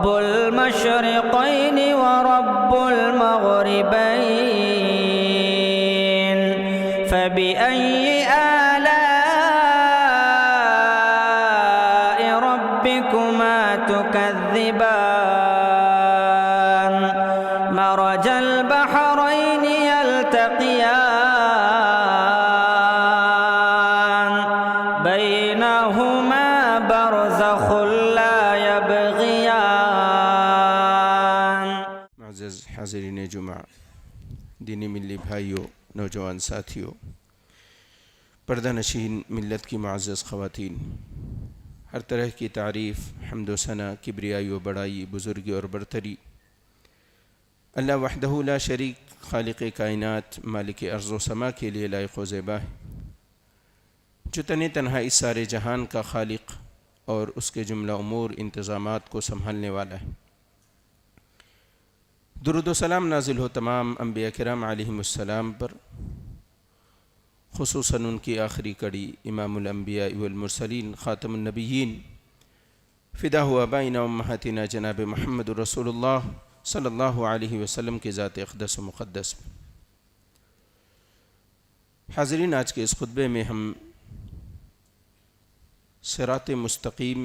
رب المشرقين ورب المغربين فبأي آلاء ربكما تكذبان مرج البحرين يلتقيان بينهما برزخ لا يبغيان۔ معزز حاضرین جمعہ، دینی ملی بھائیوں، نوجوان ساتھیوں، پردہ نشین ملت کی معزز خواتین، ہر طرح کی تعریف، حمد و ثنا، کبریائی و بڑائی، بزرگی اور برتری اللہ وحدہ لا شریک، خالق کائنات، مالک ارض و سما کے لیے لائق و زیبا ہے، جو تن تنہا اس سارے جہان کا خالق اور اس کے جملہ امور انتظامات کو سنبھالنے والا ہے۔ درود و سلام نازل ہو تمام انبیاء کرام علیہم السلام پر، خصوصاً ان کی آخری کڑی امام الانبیاء والمرسلین، خاتم النبیین، فدا ہوا آبائنا و امہاتنا جناب محمد رسول اللہ صلی اللہ علیہ وسلم کے ذات اقدس و مقدس۔ حاضرین، آج کے اس خطبے میں ہم صراط مستقیم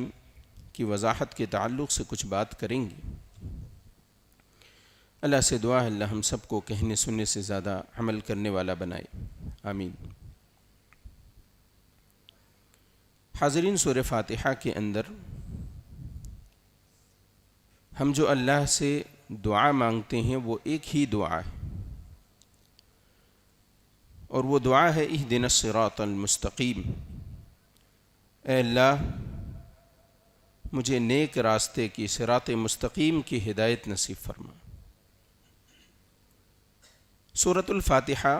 کی وضاحت کے تعلق سے کچھ بات کریں گے۔ اللہ سے دعا ہے اللہ ہم سب کو کہنے سننے سے زیادہ عمل کرنے والا بنائے، آمین۔ حاضرین، سورہ فاتحہ کے اندر ہم جو اللہ سے دعا مانگتے ہیں وہ ایک ہی دعا ہے، اور وہ دعا ہے اہدنا الصراط المستقیم، اے اللہ مجھے نیک راستے کی، صراط مستقیم کی ہدایت نصیب فرما۔ سورۃ الفاتحہ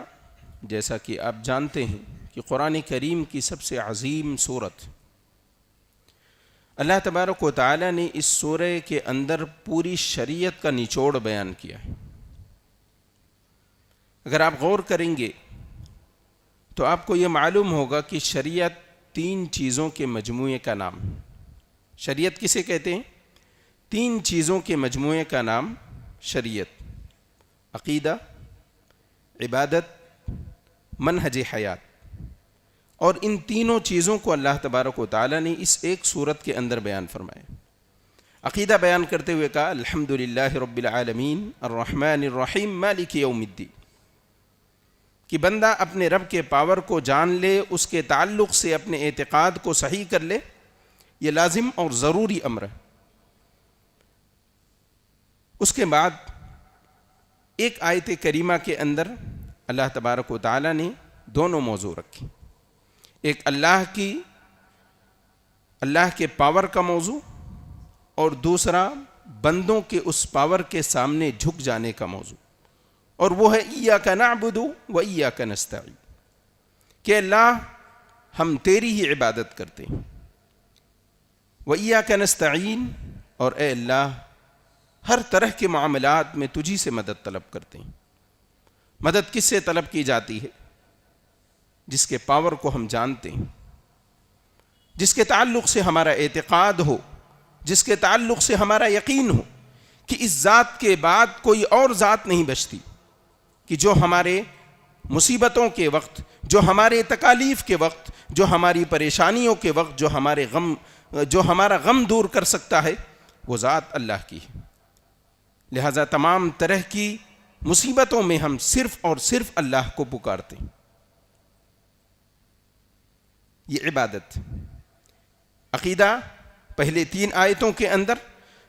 جیسا کہ آپ جانتے ہیں کہ قرآن کریم کی سب سے عظیم سورت، اللہ تبارک و تعالی نے اس سورہ کے اندر پوری شریعت کا نچوڑ بیان کیا ہے۔ اگر آپ غور کریں گے تو آپ کو یہ معلوم ہوگا کہ شریعت 3 چیزوں کے مجموعے کا نام۔ شریعت کسے کہتے ہیں؟ 3 چیزوں کے مجموعے کا نام شریعت: عقیدہ، عبادت، منہج حیات۔ اور ان تینوں چیزوں کو اللہ تبارک و تعالی نے اس ایک سورت کے اندر بیان فرمایا۔ عقیدہ بیان کرتے ہوئے کہا الحمدللہ رب العالمین الرحمن الرحیم مالک یوم الدین، کہ بندہ اپنے رب کے پاور کو جان لے، اس کے تعلق سے اپنے اعتقاد کو صحیح کر لے، یہ لازم اور ضروری امر ہے۔ اس کے بعد ایک آیت کریمہ کے اندر اللہ تبارک و تعالی نے دونوں موضوع رکھے، ایک اللہ کے پاور کا موضوع، اور دوسرا بندوں کے اس پاور کے سامنے جھک جانے کا موضوع، اور وہ ہے ایاک نعبد و ایاک نستعین، کہ اللہ ہم تیری ہی عبادت کرتے ہیں، و ایاک نستعین، اور اے اللہ ہر طرح کے معاملات میں تجھی سے مدد طلب کرتے ہیں۔ مدد کس سے طلب کی جاتی ہے؟ جس کے پاور کو ہم جانتے ہیں، جس کے تعلق سے ہمارا اعتقاد ہو، جس کے تعلق سے ہمارا یقین ہو کہ اس ذات کے بعد کوئی اور ذات نہیں بچتی، کہ جو ہمارے مصیبتوں کے وقت، جو ہمارے تکالیف کے وقت، جو ہماری پریشانیوں کے وقت، جو ہمارا غم دور کر سکتا ہے، وہ ذات اللہ کی ہے۔ لہذا تمام طرح کی مصیبتوں میں ہم صرف اور صرف اللہ کو پکارتے ہیں۔ یہ عبادت۔ عقیدہ پہلے 3 آیتوں کے اندر،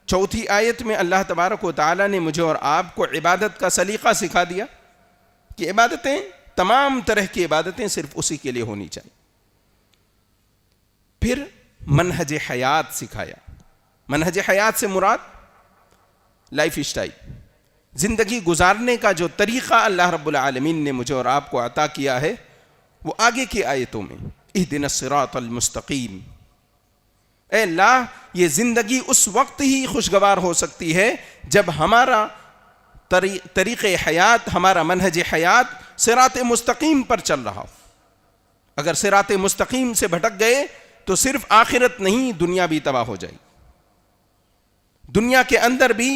چوتھی آیت میں اللہ تبارک و تعالی نے مجھے اور آپ کو عبادت کا سلیقہ سکھا دیا کہ عبادتیں، تمام طرح کی عبادتیں صرف اسی کے لیے ہونی چاہیے۔ پھر منہج حیات سکھایا۔ منہج حیات سے مراد لائف اسٹائل، زندگی گزارنے کا جو طریقہ اللہ رب العالمین نے مجھے اور آپ کو عطا کیا ہے، وہ آگے کی آیتوں میں اہدنا الصراط المستقیم، اے اللہ یہ زندگی اس وقت ہی خوشگوار ہو سکتی ہے جب ہمارا طریق حیات، ہمارا منہج حیات صراط مستقیم پر چل رہا ہو۔ اگر صراط مستقیم سے بھٹک گئے تو صرف آخرت نہیں، دنیا بھی تباہ ہو جائے گی۔ دنیا کے اندر بھی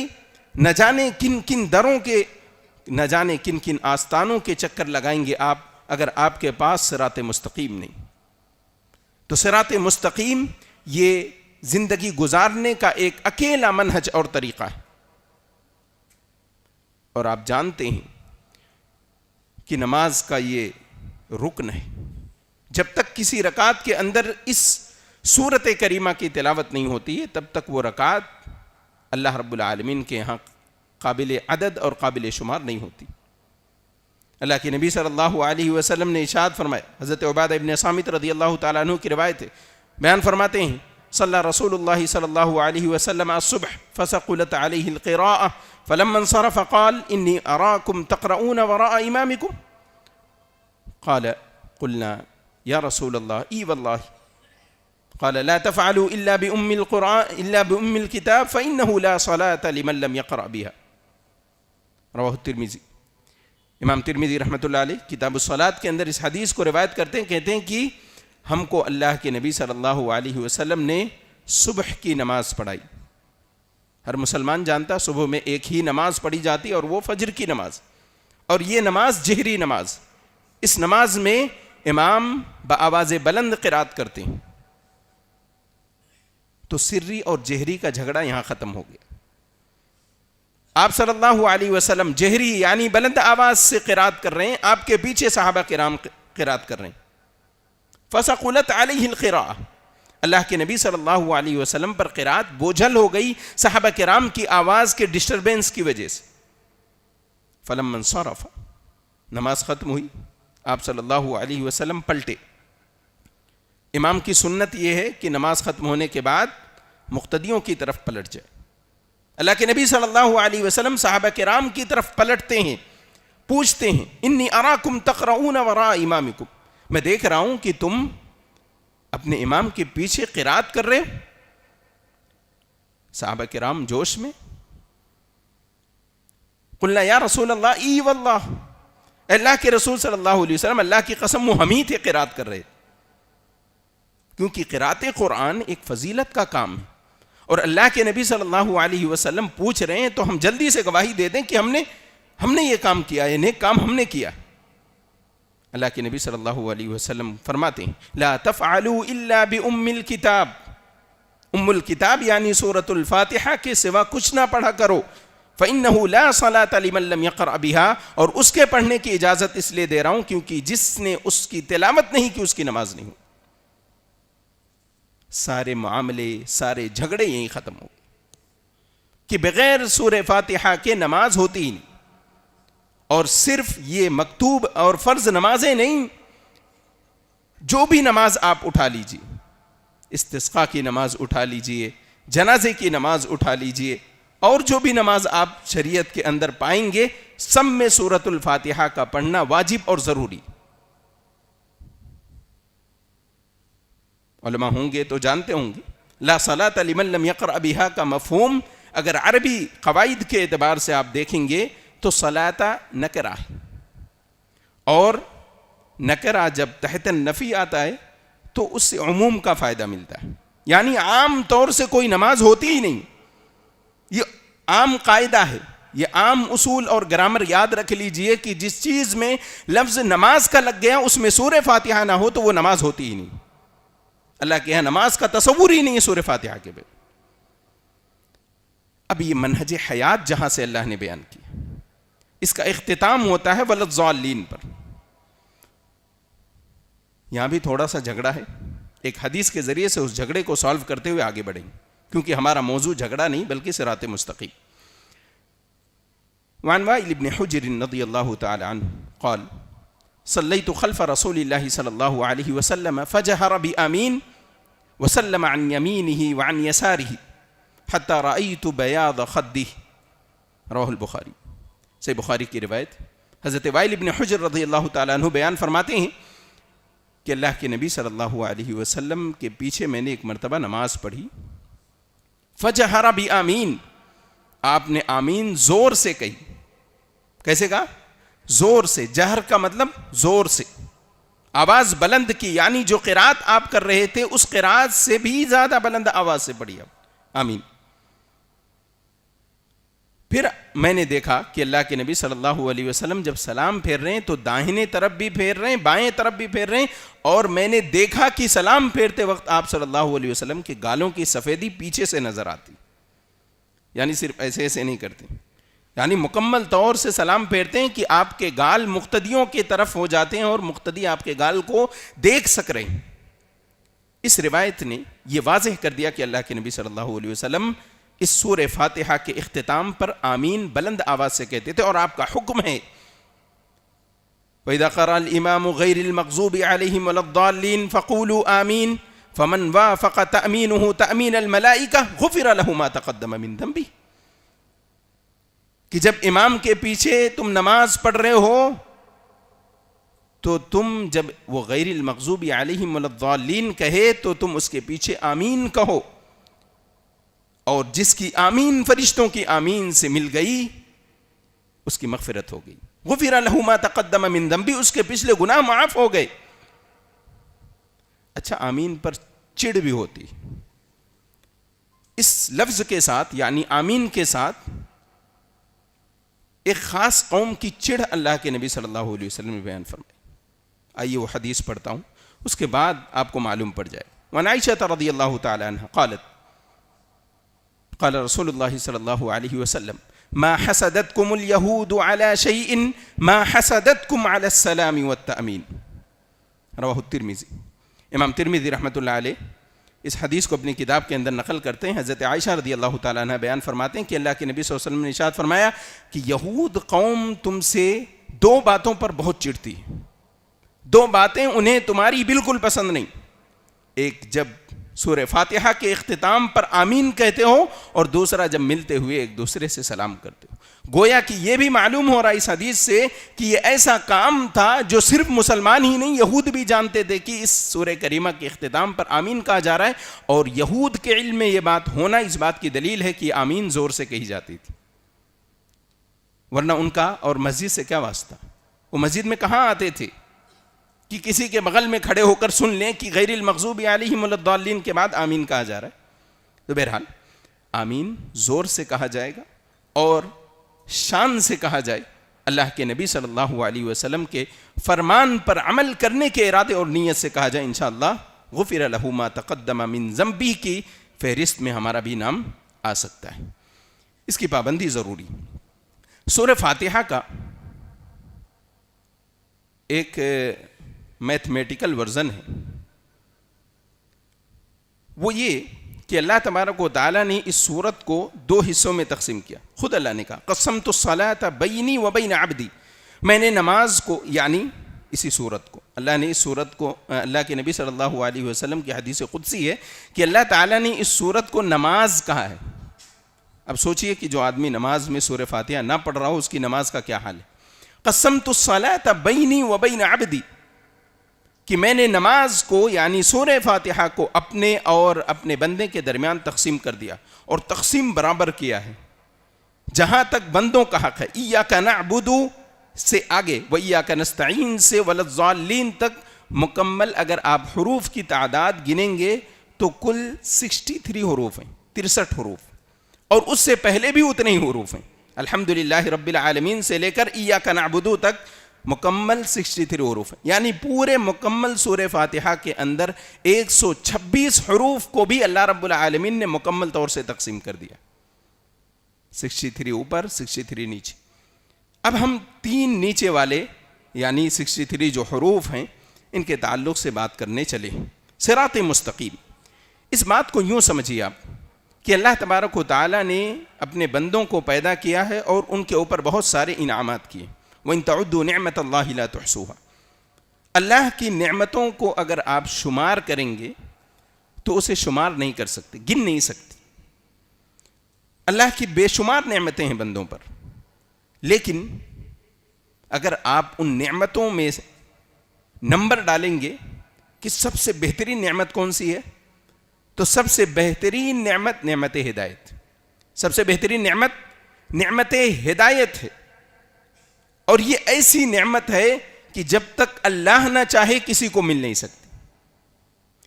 نہ جانے کن کن دروں کے، نہ جانے کن کن آستانوں کے چکر لگائیں گے آپ، اگر آپ کے پاس صراط مستقیم نہیں۔ تو صراط مستقیم یہ زندگی گزارنے کا ایک اکیلا منہج اور طریقہ ہے۔ اور آپ جانتے ہیں کہ نماز کا یہ رکن ہے، جب تک کسی رکعت کے اندر اس سورت کریمہ کی تلاوت نہیں ہوتی ہے تب تک وہ رکعت اللہ رب العالمین کے ہاں قابل عدد اور قابل شمار نہیں ہوتی۔ اللہ کے نبی صلی اللہ علیہ وسلم نے ارشاد فرمایا، حضرت عبادہ ابن صامت رضی اللہ تعالیٰ عنہ کی روایت ہے، بیان فرماتے ہیں صلی رسول اللہ صلی اللہ علیہ وسلم الصبح فثقلت علیہ القراءة فلما انصرف قال انی اراکم تقرؤون وراء امامکم قال قلنا یا رسول اللہ ای واللہ قال لا تفعلوا الا بأم القرآن الا بأم الكتاب فإنه لا صلاة لمن لم يقرأ بها، رواہ الترمذی۔ امام ترمذی رحمۃ اللہ علیہ کتاب الصلاۃ کے اندر اس حدیث کو روایت کرتے ہیں، کہتے ہیں کہ ہم کو اللہ کے نبی صلی اللہ علیہ وسلم نے صبح کی نماز پڑھائی۔ ہر مسلمان جانتا صبح میں ایک ہی نماز پڑھی جاتی اور وہ فجر کی نماز، اور یہ نماز جہری نماز۔ اس نماز میں امام بآواز بلند قرات کرتے ہیں، تو سری اور جہری کا جھگڑا یہاں ختم ہو گیا۔ آپ صلی اللہ علیہ وسلم جہری یعنی بلند آواز سے قرات کر رہے ہیں، آپ کے پیچھے صحابہ کرام قرات کر رہے ہیں۔ فثقلت علیہ القراءۃ، اللہ کے نبی صلی اللہ علیہ وسلم پر قرات بوجھل ہو گئی صحابہ کرام کی آواز کے ڈسٹربنس کی وجہ سے۔ فلما انصرف، نماز ختم ہوئی، آپ صلی اللہ علیہ وسلم پلٹے۔ امام کی سنت یہ ہے کہ نماز ختم ہونے کے بعد مقتدیوں کی طرف پلٹ جائے۔ اللہ کے نبی صلی اللہ علیہ وسلم صحابہ کرام کی طرف پلٹتے ہیں، پوچھتے ہیں انی اراکم تقرؤون وراء امامکم، میں دیکھ رہا ہوں کہ تم اپنے امام کے پیچھے قرات کر رہے ہو۔ صحابہ کرام جوش میں، قلنا یا رسول اللہ ای واللہ، اللہ کے رسول صلی اللہ علیہ وسلم اللہ کی قسم وہ ہم ہی تھے قرات کر رہے، کیونکہ قرات قرآن ایک فضیلت کا کام ہے، اور اللہ کے نبی صلی اللہ علیہ وسلم پوچھ رہے ہیں تو ہم جلدی سے گواہی دے دیں کہ ہم نے یہ کام کیا، یہ نیک کام ہم نے کیا۔ اللہ کے نبی صلی اللہ علیہ وسلم فرماتے ہیں لا تفعلوا الا بأم الکتاب، ام الکتاب یعنی سورۃ الفاتحہ کے سوا کچھ نہ پڑھا کرو، فإنه لا صلاة لمن لم يقرأ بها، اور اس کے پڑھنے کی اجازت اس لیے دے رہا ہوں کیونکہ جس نے اس کی تلاوت نہیں کی اس کی نماز نہیں ہو۔ سارے معاملے، سارے جھگڑے یہیں ختم ہو کہ بغیر سورہ فاتحہ کے نماز ہوتی ہی نہیں۔ اور صرف یہ مکتوب اور فرض نمازیں نہیں، جو بھی نماز آپ اٹھا لیجئے، استسقاء کی نماز اٹھا لیجئے، جنازے کی نماز اٹھا لیجئے، اور جو بھی نماز آپ شریعت کے اندر پائیں گے، سب میں سورۃ الفاتحہ کا پڑھنا واجب اور ضروری۔ علماء ہوں گے تو جانتے ہوں گے لا صلاۃ لمن لم یقرأ بها کا مفہوم اگر عربی قواعد کے اعتبار سے آپ دیکھیں گے تو صلاۃ نکرہ ہے، اور نکرہ جب تحت النفی آتا ہے تو اس سے عموم کا فائدہ ملتا ہے، یعنی عام طور سے کوئی نماز ہوتی ہی نہیں۔ یہ عام قاعدہ ہے، یہ عام اصول اور گرامر یاد رکھ لیجئے کہ جس چیز میں لفظ نماز کا لگ گیا اس میں سورہ فاتحہ نہ ہو تو وہ نماز ہوتی ہی نہیں۔ اللہ کے یہاں نماز کا تصور ہی نہیں ہے سورہ فاتحہ کے بغیر۔ اب یہ منہج حیات جہاں سے اللہ نے بیان کیا، اس کا اختتام ہوتا ہے وَلَضَّالِّينَ پر۔ یہاں بھی تھوڑا سا جھگڑا ہے، ایک حدیث کے ذریعے سے اس جھگڑے کو سالو کرتے ہوئے آگے بڑھیں گے، کیونکہ ہمارا موضوع جھگڑا نہیں بلکہ صراط مستقیم۔ وعن وائل بن حجر رضی اللہ تعالی عنہ قال صلیت خلف رسول اللہ صلی اللہ علیہ وسلم فجہر بآمین وسلم عن یمینہ وعن یسارہ حتی رأیت بیاض خدہ، رواہ البخاری۔ صحیح بخاری کی روایت۔ حضرت وائل بن حجر رضی اللہ تعالیٰ عنہ بیان فرماتے ہیں کہ اللہ کے نبی صلی اللہ علیہ وسلم کے پیچھے میں نے ایک مرتبہ نماز پڑھی، فجہر بآمین، آپ نے آمین زور سے کہی۔ کیسے کہا؟ زور سے۔ جہر کا مطلب زور سے، آواز بلند کی، یعنی جو قرات آپ کر رہے تھے اس قرات سے بھی زیادہ بلند آواز سے پڑھی آپ آمین۔ میں نے دیکھا کہ اللہ کے نبی صلی اللہ علیہ وسلم جب سلام پھیر رہے ہیں تو داہنے طرف بھی پھیر رہے ہیں، بائیں طرف بھی پھیر رہے ہیں، اور میں نے دیکھا کہ سلام پھیرتے وقت آپ صلی اللہ علیہ وسلم کے گالوں کی سفیدی پیچھے سے نظر آتی، یعنی صرف ایسے ایسے نہیں کرتے، یعنی مکمل طور سے سلام پھیرتے ہیں کہ آپ کے گال مقتدیوں کی طرف ہو جاتے ہیں اور مقتدی آپ کے گال کو دیکھ سک رہے ہیں۔ اس روایت نے یہ واضح کر دیا کہ اللہ کے نبی صلی اللہ علیہ وسلم اس سورہ فاتحہ کے اختتام پر آمین بلند آواز سے کہتے تھے، اور آپ کا حکم ہے وَإِذَا قَرَأَ الْإِمَامُ غَيْرِ الْمَغْضُوبِ عَلَيْهِمْ وَلَا الضَّالِّينَ فَقُولُوا آمِينَ فَمَنْ وَافَقَ تَأْمِينُهُ تَأْمِينَ الْمَلَائِكَةِ غُفِرَ لَهُ مَا تَقَدَّمَ مِنْ ذَنبِهِ، کہ جب امام کے پیچھے تم نماز پڑھ رہے ہو تو تم جب وہ غیر المغضوب علیہم ولا الضالین کہے تو تم اس کے پیچھے آمین کہو، اور جس کی آمین فرشتوں کی آمین سے مل گئی اس کی مغفرت ہو گئی، غفر لہ ما تقدم من ذنبہ، اس کے پچھلے گناہ معاف ہو گئے۔ اچھا، آمین پر چڑ بھی ہوتی، اس لفظ کے ساتھ یعنی آمین کے ساتھ ایک خاص قوم کی چڑ اللہ کے نبی صلی اللہ علیہ وسلم نے بیان فرمائی۔ آئیے وہ حدیث پڑھتا ہوں، اس کے بعد آپ کو معلوم پڑ جائے۔ وعن عائشہ رضی اللہ تعالی عنہ قالت قال رسول اللہ صلی اللہ علیہ وسلم ما حسدتکم اليہود على شیء ما حسدتکم على السلام والتأمین، رواہ الترمذی۔ امام ترمذی رحمۃ اللہ علیہ اس حدیث کو اپنی کتاب کے اندر نقل کرتے ہیں۔ حضرت عائشہ رضی اللہ تعالیٰ عنہ بیان فرماتے ہیں کہ اللہ کے نبی صلی اللہ علیہ وسلم نے ارشاد فرمایا کہ یہود قوم تم سے دو باتوں پر بہت چڑھتی ہے، دو باتیں انہیں تمہاری بالکل پسند نہیں، ایک جب سورہ فاتحہ کے اختتام پر آمین کہتے ہو، اور دوسرا جب ملتے ہوئے ایک دوسرے سے سلام کرتے ہو۔ گویا کہ یہ بھی معلوم ہو رہا ہے اس حدیث سے کہ یہ ایسا کام تھا جو صرف مسلمان ہی نہیں، یہود بھی جانتے تھے کہ اس سورہ کریمہ کے اختتام پر آمین کہا جا رہا ہے، اور یہود کے علم میں یہ بات ہونا اس بات کی دلیل ہے کہ آمین زور سے کہی جاتی تھی، ورنہ ان کا اور مسجد سے کیا واسطہ؟ وہ مسجد میں کہاں آتے تھے کہ کسی کے بغل میں کھڑے ہو کر سن لیں کہ غیر المغضوب علیہم ولا الضالین کے بعد آمین کہا جا رہا ہے۔ تو بہرحال آمین زور سے کہا جائے گا اور شان سے کہا جائے، اللہ کے نبی صلی اللہ علیہ وسلم کے فرمان پر عمل کرنے کے ارادے اور نیت سے کہا جائے، انشاءاللہ غفر لہ ما تقدم من ذنبہ کی فہرست میں ہمارا بھی نام آ سکتا ہے۔ اس کی پابندی ضروری۔ سورہ فاتحہ کا ایک میتھمیٹیکل ورژن ہے، وہ یہ کہ اللہ تبارک و تعالیٰ نے اس سورت کو دو حصوں میں تقسیم کیا۔ خود اللہ نے کہا قسمت الصلاۃ بینی و بین عبدی، میں نے نماز کو، یعنی اسی سورت کو، اللہ نے اس سورت کو، اللہ کے نبی صلی اللہ علیہ وسلم کی حدیث قدسی ہے کہ اللہ تعالیٰ نے اس سورت کو نماز کہا ہے۔ اب سوچئے کہ جو آدمی نماز میں سورہ فاتحہ نہ پڑھ رہا ہو اس کی نماز کا کیا حال ہے۔ قسمت الصلاۃ بینی و بین عبدی، کہ میں نے نماز کو یعنی سورہ فاتحہ کو اپنے اور اپنے بندے کے درمیان تقسیم کر دیا، اور تقسیم برابر کیا ہے۔ جہاں تک بندوں کا حق ہے، ایاک نعبد سے آگے وایاک نستعین سے ولضالین تک مکمل اگر آپ حروف کی تعداد گنیں گے تو کل 63 حروف ہیں، 63 حروف، اور اس سے پہلے بھی اتنے ہی حروف ہیں۔ الحمدللہ رب العالمین سے لے کر ایاک نعبد تک مکمل 63 حروف ہیں، یعنی پورے مکمل سورہ فاتحہ کے اندر 126 حروف کو بھی اللہ رب العالمین نے مکمل طور سے تقسیم کر دیا، 63 اوپر 63 نیچے۔ اب ہم 3 نیچے والے یعنی 63 جو حروف ہیں ان کے تعلق سے بات کرنے چلے۔ صراط مستقیم، اس بات کو یوں سمجھیے آپ کہ اللہ تبارک و تعالیٰ نے اپنے بندوں کو پیدا کیا ہے اور ان کے اوپر بہت سارے انعامات کیے۔ وَإِن تَعُدُّوا نِعْمَةَ اللَّهِ لَا تُحْصُوهَا، اللہ کی نعمتوں کو اگر آپ شمار کریں گے تو اسے شمار نہیں کر سکتے، گن نہیں سکتے۔ اللہ کی بے شمار نعمتیں ہیں بندوں پر، لیکن اگر آپ ان نعمتوں میں نمبر ڈالیں گے کہ سب سے بہترین نعمت کون سی ہے، تو سب سے بہترین نعمت نعمت ہدایت، سب سے بہترین نعمت ہدایت ہے، اور یہ ایسی نعمت ہے کہ جب تک اللہ نہ چاہے کسی کو مل نہیں سکتی،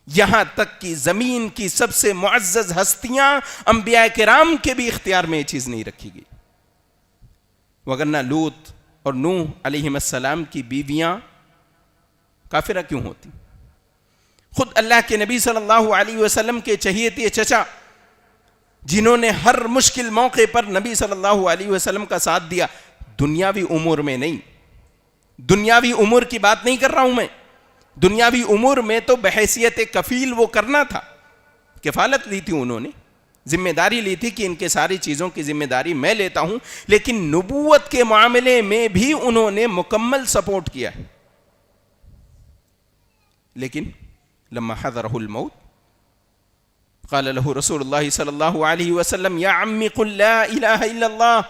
یہاں تک کہ زمین کی سب سے معزز ہستیاں انبیاء کرام کے بھی اختیار میں یہ چیز نہیں رکھی گئی۔ وگرنہ لوط اور نوح علیہم السلام کی بیویاں کافرہ کیوں ہوتی؟ خود اللہ کے نبی صلی اللہ علیہ وسلم کے چہیتے چچا، جنہوں نے ہر مشکل موقع پر نبی صلی اللہ علیہ وسلم کا ساتھ دیا، دنیاوی امور میں نہیں، دنیاوی امور کی بات نہیں کر رہا ہوں میں، دنیاوی امور میں تو بحیثیت کفیل وہ کرنا تھا، کفالت لی تھی انہوں نے، ذمہ داری لی تھی کہ ان کے ساری چیزوں کی ذمہ داری میں لیتا ہوں، لیکن نبوت کے معاملے میں بھی انہوں نے مکمل سپورٹ کیا ہے. لیکن لما حضرہ الموت قال له رسول الله صلى الله عليه وسلم يا عمي قل لا إله إلا الله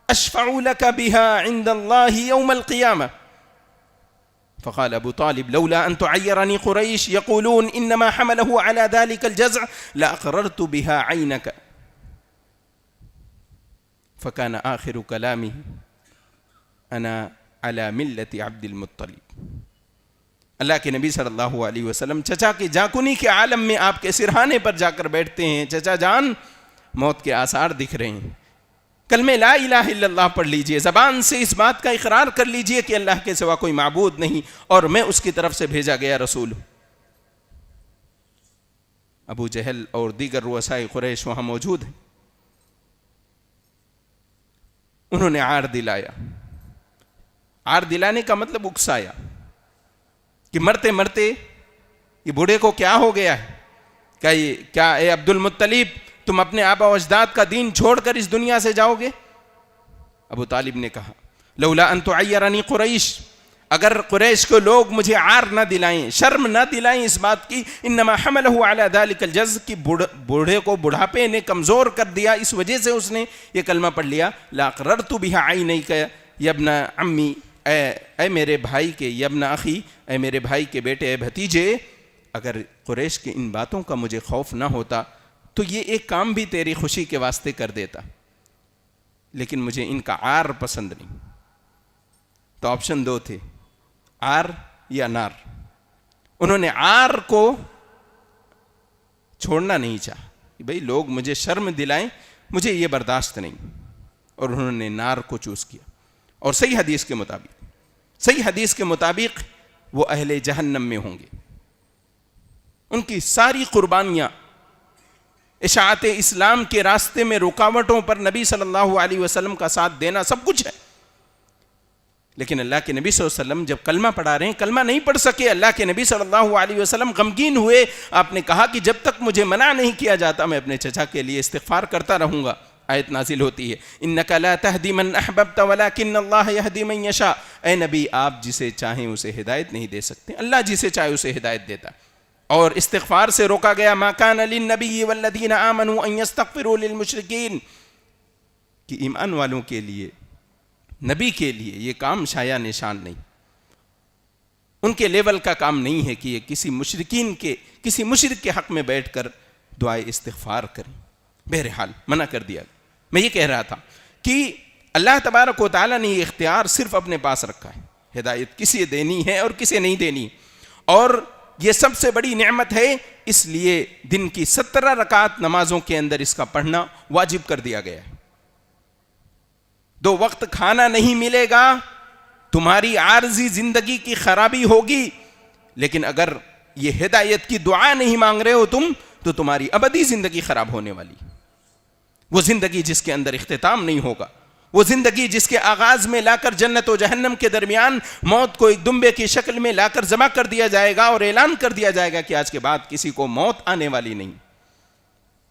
أشفع لك بها عند الله يوم القيامة. فقال أبو طالب لولا أن تعيرني قريش يقولون إنما حمله على ذلك الجزع لأقررت بها عينك. فكان آخر كلامه أنا على ملة عبد المطلب. اللہ کے نبی صلی اللہ علیہ وسلم چچا کے جاکنی کے عالم میں آپ کے سرہانے پر جا کر بیٹھتے ہیں. چچا جان موت کے آثار دکھ رہے ہیں، کلمہ لا الہ الا اللہ پڑھ لیجئے، زبان سے اس بات کا اقرار کر لیجئے کہ اللہ کے سوا کوئی معبود نہیں اور میں اس کی طرف سے بھیجا گیا رسول ہوں. ابو جہل اور دیگر رؤساء قریش وہاں موجود ہیں. انہوں نے عار دلایا. عار دلانے کا مطلب اکسایا کہ مرتے مرتے یہ بوڑھے کو کیا ہو گیا ہے، کیا اے عبد المطلب تم اپنے آبا و اجداد کا دین چھوڑ کر اس دنیا سے جاؤ گے؟ ابو طالب نے کہا لولا ان تعیرنی قریش، اگر قریش کو لوگ مجھے عار نہ دلائیں، شرم نہ دلائیں اس بات کی، انما حملہ علی ذلک الجز، کی بوڑھے کو بڑھاپے نے کمزور کر دیا، اس وجہ سے اس نے یہ کلمہ پڑھ لیا، لاقررت بها عینیک یا ابن عمی، اے میرے بھائی کے، یا ابن اخی، اے میرے بھائی کے بیٹے، اے بھتیجے، اگر قریش کے ان باتوں کا مجھے خوف نہ ہوتا تو یہ ایک کام بھی تیری خوشی کے واسطے کر دیتا، لیکن مجھے ان کا عار پسند نہیں. تو آپشن دو تھے، عار یا نار. انہوں نے عار کو چھوڑنا نہیں چاہا کہ بھئی لوگ مجھے شرم دلائیں، مجھے یہ برداشت نہیں، اور انہوں نے نار کو چوز کیا. اور صحیح حدیث کے مطابق وہ اہل جہنم میں ہوں گے. ان کی ساری قربانیاں اشاعت اسلام کے راستے میں رکاوٹوں پر نبی صلی اللہ علیہ وسلم کا ساتھ دینا سب کچھ ہے، لیکن اللہ کے نبی صلی اللہ علیہ وسلم جب کلمہ پڑھا رہے ہیں، کلمہ نہیں پڑھ سکے. اللہ کے نبی صلی اللہ علیہ وسلم غمگین ہوئے. آپ نے کہا کہ جب تک مجھے منع نہیں کیا جاتا میں اپنے چچا کے لیے استغفار کرتا رہوں گا. آیت نازل ہوتی ہے انک لا تہدی من احببت ولکن اللہ یہدی من یشاء. اے نبی آپ جسے چاہیں اسے ہدایت نہیں دے سکتے، اللہ جسے چاہے اسے ہدایت دیتا. اور استغفار سے روکا گیا، ما کان للنبی والذین آمنوا ان یستغفروا للمشرکین، کہ ایمان والوں کے لیے، نبی کے لیے یہ کام شایع نشان نہیں، ان کے لیول کا کام نہیں ہے کہ یہ کسی مشرک کے حق میں بیٹھ کر دعائے استغفار کریں. بہرحال منع کر دیا. میں یہ کہہ رہا تھا کہ اللہ تبارک و تعالیٰ نے یہ اختیار صرف اپنے پاس رکھا ہے، ہدایت کسے دینی ہے اور کسے نہیں دینی، اور یہ سب سے بڑی نعمت ہے، اس لیے دن کی 17 رکعت نمازوں کے اندر اس کا پڑھنا واجب کر دیا گیا ہے. 2 وقت کھانا نہیں ملے گا، تمہاری عارضی زندگی کی خرابی ہوگی، لیکن اگر یہ ہدایت کی دعا نہیں مانگ رہے ہو تم تو تمہاری ابدی زندگی خراب ہونے والی. وہ زندگی جس کے اندر اختتام نہیں ہوگا، وہ زندگی جس کے آغاز میں لا کر جنت و جہنم کے درمیان موت کو ایک دمبے کی شکل میں لا کر جمع کر دیا جائے گا اور اعلان کر دیا جائے گا کہ آج کے بعد کسی کو موت آنے والی نہیں.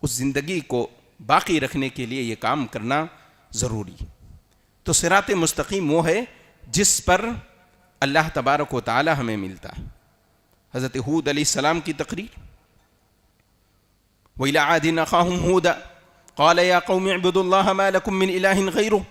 اس زندگی کو باقی رکھنے کے لیے یہ کام کرنا ضروری. تو صراط مستقیم وہ ہے جس پر اللہ تبارک و تعالی ہمیں ملتا ہے. حضرت ہود علیہ السلام کی تقریر، وَإِلَىٰ عَادٍ أَخَاهُمْ هُودًا قَالَ يَا قَوْمِ اعْبُدُوا اللَّهَ مَا لَكُم مِّنْ إِلَٰهٍ غَيْرُهُ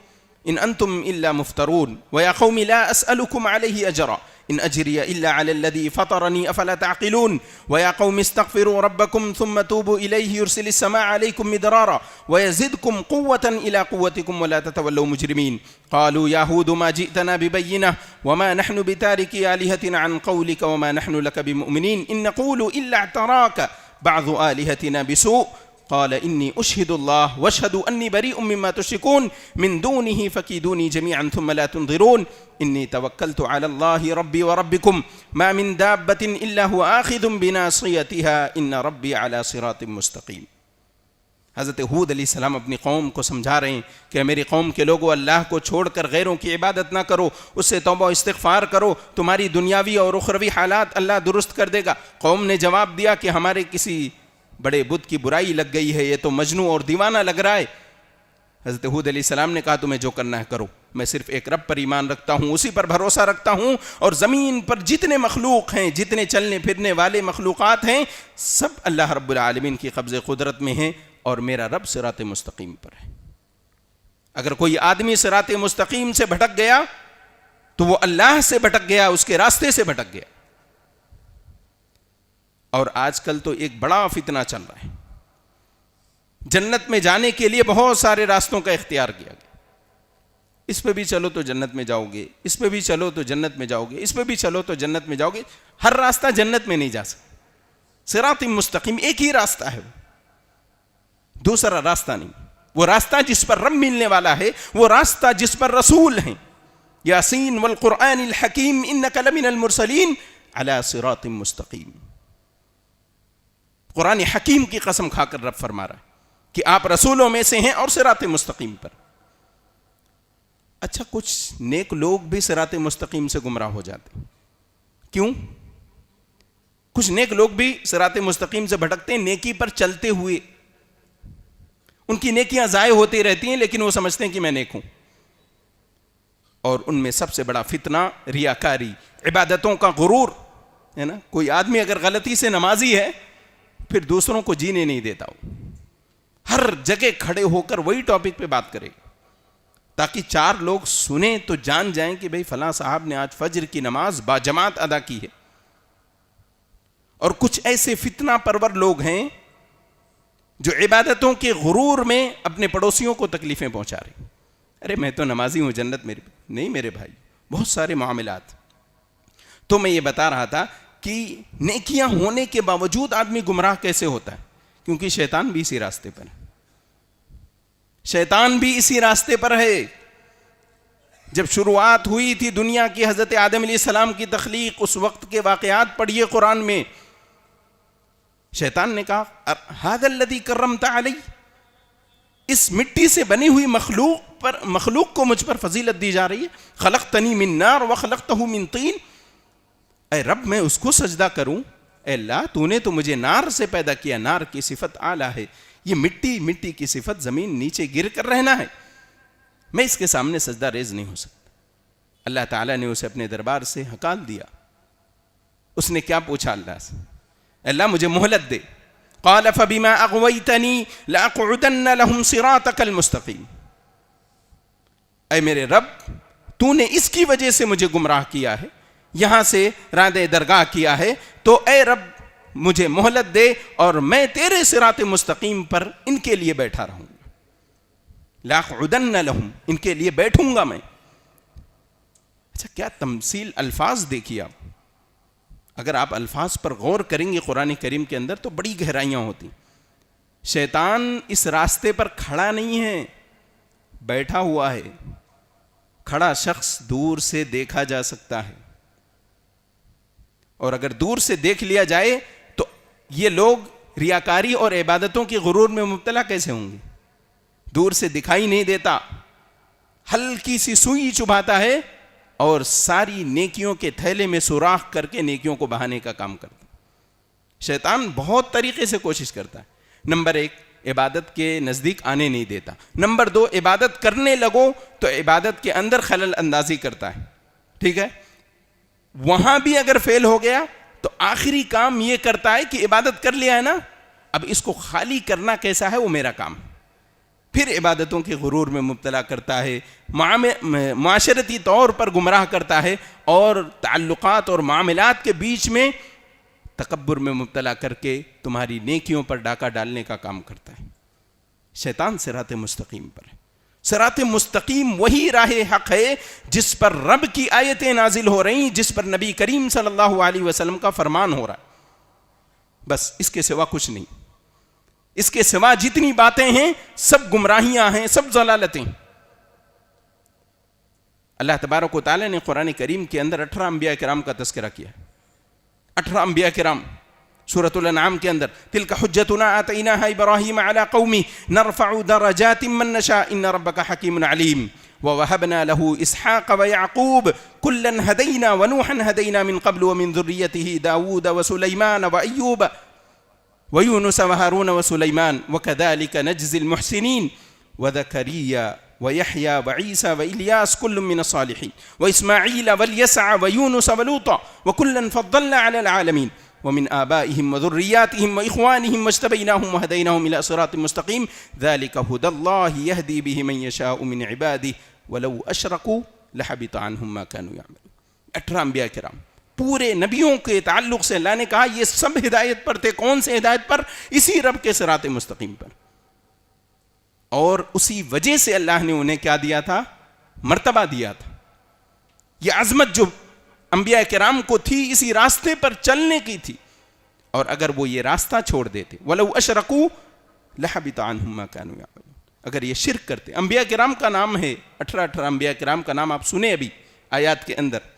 إِنْ أَنْتُمْ إِلَّا مُفْتَرُونَ وَيَا قَوْمِ لَا أَسْأَلُكُمْ عَلَيْهِ أَجْرًا إِنْ أَجْرِيَ إِلَّا عَلَى الَّذِي فَطَرَنِي أَفَلَا تَعْقِلُونَ وَيَا قَوْمِ اسْتَغْفِرُوا رَبَّكُمْ ثُمَّ تُوبُوا إِلَيْهِ يُرْسِلِ السَّمَاءَ عَلَيْكُمْ مِدْرَارًا وَيَزِدْكُمْ قُوَّةً إِلَىٰ قُوَّتِكُمْ وَلَا تَتَوَلَّوْا مُجْرِمِينَ قَالُوا يَا هُودُ مَا جِئْتَنَا بِبَيِّنَةٍ وَمَا نَحْنُ بِتَارِكِي آلِهَتِنَا عَنْ قَوْلِكَ وَمَا نَحْنُ لَكَ بِمُؤْمِنِينَ إِن نَّقُولُ إِلَّا اعْتَرَاكَ بَعْضُ آلِهَتِنَا بِسُوءٍ قال انی اشہد اللہ واشہد انی بریء مما تشرکون من دونہ فکیدونی جمیعا ثم لا تنظرون انی توکلت علی اللہ ربی وربکم ما من دابۃ الا هو آخذ بناصیتها ان ربی علی صراط مستقیم. حضرت ہود علیہ السلام اپنی قوم کو سمجھا رہے ہیں کہ میری قوم کے لوگوں، اللہ کو چھوڑ کر غیروں کی عبادت نہ کرو، اس سے توبہ و استغفار کرو، تمہاری دنیاوی اور اخروی حالات اللہ درست کر دے گا. قوم نے جواب دیا کہ ہمارے کسی بڑے بت کی برائی لگ گئی ہے، یہ تو مجنون اور دیوانہ لگ رہا ہے. حضرت ہود علیہ السلام نے کہا تمہیں جو کرنا ہے کرو، میں صرف ایک رب پر ایمان رکھتا ہوں، اسی پر بھروسہ رکھتا ہوں، اور زمین پر جتنے مخلوق ہیں، جتنے چلنے پھرنے والے مخلوقات ہیں، سب اللہ رب العالمین کی قبض قدرت میں ہیں، اور میرا رب صراط مستقیم پر ہے. اگر کوئی آدمی صراط مستقیم سے بھٹک گیا تو وہ اللہ سے بھٹک گیا، اس کے راستے سے بھٹک گیا. اور آج کل تو ایک بڑا فتنہ چل رہا ہے. جنت میں جانے کے لیے بہت سارے راستوں کا اختیار کیا گیا. اس پہ بھی چلو تو جنت میں جاؤ گے، اس پہ بھی چلو تو جنت میں جاؤ گے، اس پہ بھی چلو تو جنت میں جاؤ گے. ہر راستہ جنت میں نہیں جا سکتا. صراط مستقیم ایک ہی راستہ ہے، دوسرا راستہ نہیں. وہ راستہ جس پر رب ملنے والا ہے، وہ راستہ جس پر رسول ہیں. یاسین والقرآن الحکیم انک لمن المرسلین علی صراط مستقیم. قرآن حکیم کی قسم کھا کر رب فرما رہا ہے کہ آپ رسولوں میں سے ہیں اور صراط مستقیم پر. اچھا، کچھ نیک لوگ بھی صراط مستقیم سے گمراہ ہو جاتے ہیں. کیوں؟ کچھ نیک لوگ بھی صراط مستقیم سے بھٹکتے ہیں نیکی پر چلتے ہوئے. ان کی نیکیاں ضائع ہوتی رہتی ہیں لیکن وہ سمجھتے ہیں کہ میں نیک ہوں. اور ان میں سب سے بڑا فتنہ ریاکاری، عبادتوں کا غرور ہے نا. کوئی آدمی اگر غلطی سے نمازی ہے پھر دوسروں کو جینے نہیں دیتا، ہر جگہ کھڑے ہو کر وہی ٹاپک پہ بات کرے تاکہ چار لوگ سنیں تو جان جائیں کہ بھئی فلاں صاحب نے آج فجر کی نماز باجماعت ادا کی ہے. اور کچھ ایسے فتنہ پرور لوگ ہیں جو عبادتوں کے غرور میں اپنے پڑوسیوں کو تکلیفیں پہنچا رہے ہیں. ارے میں تو نمازی ہوں، جنت میری نہیں. میرے بھائی، بہت سارے معاملات. تو میں یہ بتا رہا تھا کہ نیکیاں ہونے کے باوجود آدمی گمراہ کیسے ہوتا ہے، کیونکہ شیطان بھی اسی راستے پر ہے. شیطان بھی اسی راستے پر ہے. جب شروعات ہوئی تھی دنیا کی، حضرت آدم علیہ السلام کی تخلیق، اس وقت کے واقعات پڑھیے قرآن میں. شیطان نے کہا ھذا الذی کرمت علی، اس مٹی سے بنی ہوئی مخلوق کو مجھ پر فضیلت دی جا رہی ہے. خلقتنی من نار وخلقتہ من طین. اے رب، میں اس کو سجدہ کروں؟ اے اللہ، تو نے تو مجھے نار سے پیدا کیا، نار کی صفت اعلیٰ ہے. یہ مٹی کی صفت، زمین نیچے گر کر رہنا ہے، میں اس کے سامنے سجدہ ریز نہیں ہو سکتا. اللہ تعالیٰ نے اسے اپنے دربار سے ہکال دیا. اس نے کیا پوچھا اللہ سے؟ اللہ مجھے مہلت دے. قال فبما اغویتنی لاقعدن لهم صراطک المستقیم. اے میرے رب، تو نے اس کی وجہ سے مجھے گمراہ کیا ہے، یہاں سے راندے درگاہ کیا ہے، تو اے رب مجھے مہلت دے اور میں تیرے صراط مستقیم پر ان کے لیے بیٹھا رہوں گا. لاقعدن لهم، ان کے لیے بیٹھوں گا میں. اچھا، کیا تمثیل الفاظ دیکھیے آپ. اگر آپ الفاظ پر غور کریں گے قرآن کریم کے اندر تو بڑی گہرائیاں ہوتی. شیطان اس راستے پر کھڑا نہیں ہے، بیٹھا ہوا ہے. کھڑا شخص دور سے دیکھا جا سکتا ہے، اور اگر دور سے دیکھ لیا جائے تو یہ لوگ ریاکاری اور عبادتوں کی غرور میں مبتلا کیسے ہوں گے؟ دور سے دکھائی نہیں دیتا، ہلکی سی سوئی چبھاتا ہے اور ساری نیکیوں کے تھیلے میں سوراخ کر کے نیکیوں کو بہانے کا کام کرتا. شیطان بہت طریقے سے کوشش کرتا ہے. نمبر 1، عبادت کے نزدیک آنے نہیں دیتا. نمبر 2، عبادت کرنے لگو تو عبادت کے اندر خلل اندازی کرتا ہے. ٹھیک ہے، وہاں بھی اگر فیل ہو گیا تو آخری کام یہ کرتا ہے کہ عبادت کر لیا ہے نا، اب اس کو خالی کرنا کیسا ہے وہ میرا کام. پھر عبادتوں کے غرور میں مبتلا کرتا ہے، معاشرتی طور پر گمراہ کرتا ہے، اور تعلقات اور معاملات کے بیچ میں تکبر میں مبتلا کر کے تمہاری نیکیوں پر ڈاکہ ڈالنے کا کام کرتا ہے. شیطان صراط مستقیم پر ہے. صراط مستقیم وہی راہ حق ہے جس پر رب کی آیتیں نازل ہو رہی، جس پر نبی کریم صلی اللہ علیہ وسلم کا فرمان ہو رہا ہے. بس اس کے سوا کچھ نہیں. اس کے سوا جتنی باتیں ہیں سب گمراہیاں ہیں، سب ضلالتیں۔ اللہ تبارک و تعالیٰ نے قرآن کریم کے اندر 18 انبیاء کرام کا تذکرہ کیا، 18 انبیاء کرام سورۃ الانعام کے اندر، تلک حجتنا آتیناها ابراہیم علی قومہ نرفع درجات من نشاء ان ربک حکیم علیم ووهبنا له اسحاق ويعقوب كلا هدينا ونوحا هدينا من قبل ومن ذريته داود وسليمان وأيوب ويونس وهارون وسليمان وكذلك نجزي المحسنين وزكريا ويحيى وعيسى وإلياس كل من الصالحين وإسماعيل واليسع ويونس ولوطا وكلا فضلنا على العالمين ومن آبائهم وذرياتهم وإخوانهم واجتبيناهم وهديناهم إلى صراط مستقيم ذلك هدى الله يهدي به من يشاء من عباده ولو أشركوا لحبط عنهم ما كانوا يعملون۔ 18 انبیاء کرام پورے نبیوں کے تعلق سے اللہ نے کہا یہ سب ہدایت پر تھے، کون سے ہدایت پر؟ اسی رب کے صراط مستقیم پر، اور اسی وجہ سے اللہ نے انہیں کیا دیا تھا؟ مرتبہ دیا تھا۔ یہ عظمت جو انبیاء کرام کو تھی اسی راستے پر چلنے کی تھی، اور اگر وہ یہ راستہ چھوڑ دیتے وَلَوْ أَشْرَكُوا لَحَبِطَ عَنْهُمْ مَا كَانُوا يَعْمَلُونَ، اگر یہ شرک کرتے، انبیاء کرام کا نام ہے 18 انبیاء کرام کا نام آپ سنیں ابھی آیات کے اندر،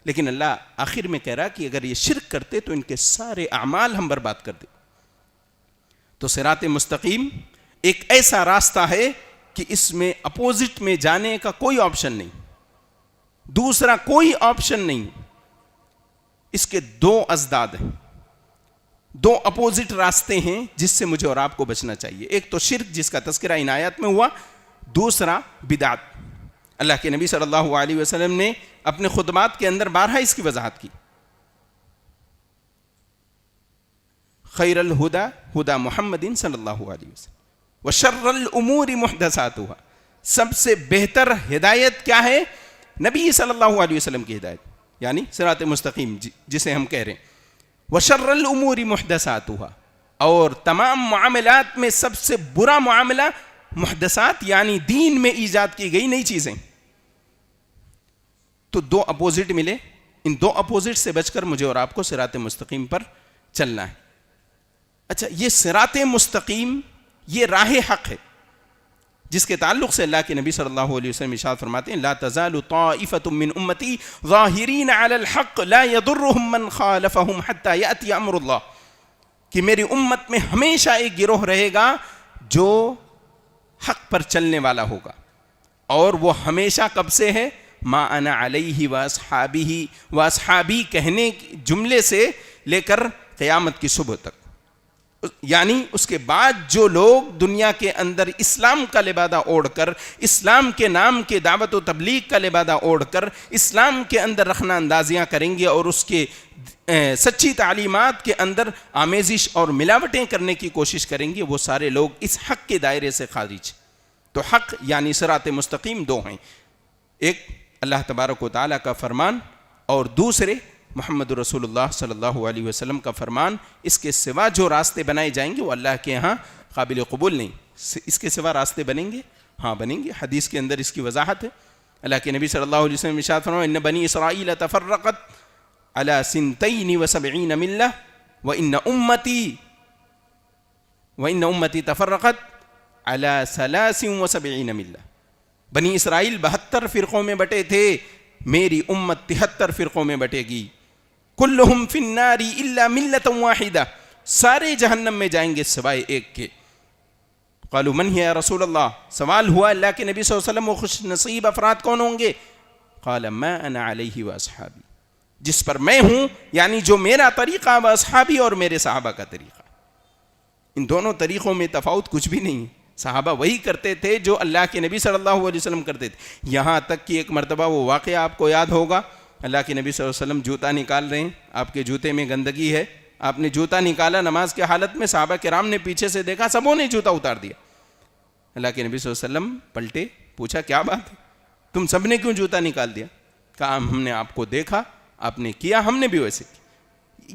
لیکن اللہ آخر میں کہہ رہا کہ اگر یہ شرک کرتے تو ان کے سارے اعمال ہم برباد کر دیں۔ تو صراط مستقیم ایک ایسا راستہ ہے کہ اس میں اپوزٹ میں جانے کا کوئی آپشن نہیں، دوسرا کوئی آپشن نہیں۔ اس کے دو ازداد ہیں، دو اپوزٹ راستے ہیں جس سے مجھے اور آپ کو بچنا چاہیے۔ ایک تو شرک جس کا تذکرہ ان آیات میں ہوا، دوسرا بدعت۔ اللہ کے نبی صلی اللہ علیہ وسلم نے اپنے خطبات کے اندر بارہا اس کی وضاحت کی۔ خیر الہدا ہدا محمد صلی اللہ علیہ وسلم وشر الامور محدثاتها، سب سے بہتر ہدایت کیا ہے؟ نبی صلی اللہ علیہ وسلم کی ہدایت، یعنی صراط مستقیم جسے ہم کہہ رہے ہیں۔ وشر الامور محدثاتها، اور تمام معاملات میں سب سے برا معاملہ محدثات یعنی دین میں ایجاد کی گئی نئی چیزیں۔ تو دو اپوزٹ ملے، ان دو اپوزٹ سے بچ کر مجھے اور آپ کو صراط مستقیم پر چلنا ہے۔ اچھا، یہ صراط مستقیم یہ راہ حق ہے جس کے تعلق سے اللہ کے نبی صلی اللہ علیہ وسلم ارشاد فرماتے ہیں لا تزال طائفة من امتی ظاہرین علی الحق لا يضرهم من خالفهم حتى یأتی امر اللہ، کہ میری امت میں ہمیشہ ایک گروہ رہے گا جو حق پر چلنے والا ہوگا، اور وہ ہمیشہ کب سے ہے؟ ما انا علیہ واصحابی کہنے جملے سے لے کر قیامت کی صبح تک، یعنی اس کے بعد جو لوگ دنیا کے اندر اسلام کا لبادہ اوڑھ کر، اسلام کے نام کے دعوت و تبلیغ کا لبادہ اوڑھ کر اسلام کے اندر رخنہ اندازیاں کریں گے اور اس کے سچی تعلیمات کے اندر آمیزش اور ملاوٹیں کرنے کی کوشش کریں گے، وہ سارے لوگ اس حق کے دائرے سے خارج۔ تو حق یعنی صراط مستقیم دو ہیں، ایک اللہ تبارک و تعالیٰ کا فرمان اور دوسرے محمد رسول اللہ صلی اللہ علیہ وسلم کا فرمان۔ اس کے سوا جو راستے بنائے جائیں گے وہ اللہ کے ہاں قابل قبول نہیں۔ اس کے سوا راستے بنیں گے؟ ہاں بنیں گے، حدیث کے اندر اس کی وضاحت ہے۔ اللہ کے نبی صلی اللہ علیہ وسلم ارشاد فرمایا ان بنی اسرائیل تفرقت علی 72 ملہ وان امتی تفرقت علی 73 ملہ۔ بنی اسرائیل 72 فرقوں میں بٹے تھے، میری امت 73 فرقوں میں بٹے گی۔ کلہم فی النار الا ملۃ واحدہ، سارے جہنم میں جائیں گے سوائے ایک کے۔ قالوا من ہے یا رسول اللہ، سوال ہوا اللہ کے نبی صلی اللہ علیہ وسلم وہ خوش نصیب افراد کون ہوں گے؟ قال ما انا علیہ واصحابی، جس پر میں ہوں، یعنی جو میرا طریقہ، واصحابی اور میرے صحابہ کا طریقہ۔ ان دونوں طریقوں میں تفاوت کچھ بھی نہیں، صحابہ وہی کرتے تھے جو اللہ کے نبی صلی اللہ علیہ وسلم کرتے تھے۔ یہاں تک کہ ایک مرتبہ وہ واقعہ آپ کو یاد ہوگا، اللہ کے نبی صلی اللہ علیہ وسلم جوتا نکال رہے ہیں، آپ کے جوتے میں گندگی ہے، آپ نے جوتا نکالا نماز کے حالت میں، صحابہ کرام نے پیچھے سے دیکھا، سبوں نے جوتا اتار دیا۔ اللہ کے نبی صلی اللہ علیہ وسلم پلٹے، پوچھا کیا بات ہے، تم سب نے کیوں جوتا نکال دیا؟ کہا ہم نے آپ کو دیکھا، آپ نے کیا، ہم نے بھی ویسے کیا۔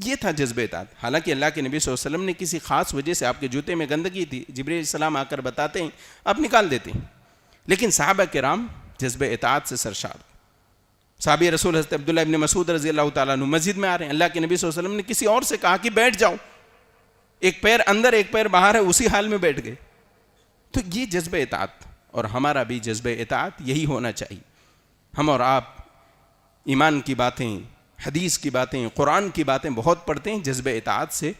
یہ تھا جذبہ اطاعت۔ حالانکہ اللہ کے نبی صلی اللہ علیہ وسلم نے کسی خاص وجہ سے آپ کے جوتے میں گندگی تھی، جبرائیل علیہ السلام آ کر بتاتے ہیں، آپ نکال دیتے ہیں، لیکن صحابہ کرام جذبہ اطاعت سے سرشار۔ صحابی رسول حضرت عبداللہ ابن مسعود رضی اللہ تعالیٰ عنہ مسجد میں آ رہے ہیں، اللہ کے نبی صلی اللہ علیہ وسلم نے کسی اور سے کہا کہ بیٹھ جاؤ، ایک پیر اندر ایک پیر باہر ہے اسی حال میں بیٹھ گئے. تو یہ جذبہ اطاعت، اور ہمارا بھی جذبہ اطاعت یہی ہونا چاہیے. ہم اور آپ ایمان کی باتیں، حدیث کی باتیں، قرآن کی باتیں بہت پڑھتے ہیں، جذبہ اطاعت سے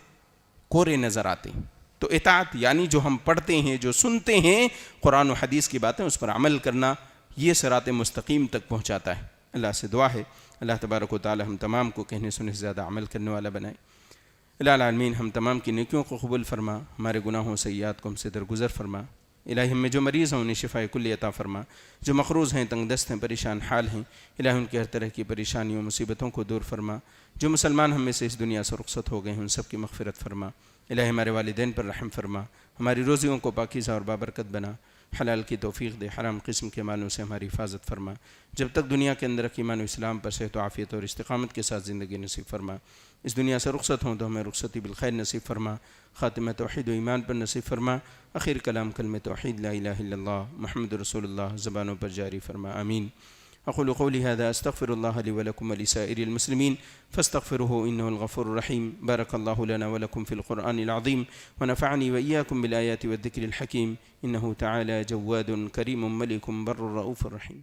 کورے نظر آتے ہیں. تو اطاعت یعنی جو ہم پڑھتے ہیں، جو سنتے ہیں قرآن و حدیث کی باتیں، اس پر عمل کرنا، یہ صراط مستقیم تک پہنچاتا ہے. اللہ سے دعا ہے اللہ تبارک و تعالی ہم تمام کو کہنے سننے سے زیادہ عمل کرنے والا بنائے. الہ العالمین ہم تمام کی نیکیوں کو قبول فرما، ہمارے گناہوں سیئات کو ہم سے درگزر فرما. الہی ہم میں جو مریض ہیں انہیں شفاء کلی عطا فرما، جو مقروض ہیں، تنگ دست ہیں، پریشان حال ہیں، الہی ان کی ہر طرح کی پریشانیوں مصیبتوں کو دور فرما. جو مسلمان ہم میں سے اس دنیا سے رخصت ہو گئے ہیں ان سب کی مغفرت فرما. الہی ہمارے والدین پر رحم فرما، ہماری روزیوں کو پاکیزہ اور بابرکت بنا، حلال کی توفیق دے، حرام قسم کے مالوں سے ہماری حفاظت فرما. جب تک دنیا کے اندر ایمان و اسلام پر صحت و عافیت اور استقامت کے ساتھ زندگی نصیب فرما. اس دنیا سے رخصت ہوں تو ہمیں رخصتی بالخیر نصیب فرما، خاتمہ توحید و ایمان پر نصیب فرما، آخر کلام کلمہ توحید لا الہ الا اللہ محمد رسول اللہ زبانوں پر جاری فرما. آمین. اقول قولی هذا استغفر الله لي ولكم ولسائر المسلمين فاستغفروه انه الغفور الرحيم. بارك الله لنا ولكم في القرآن العظيم ونفعني وإياكم بالآيات والذكر الحكيم. انه تعالى جواد كريم ملك بر رؤوف رحيم.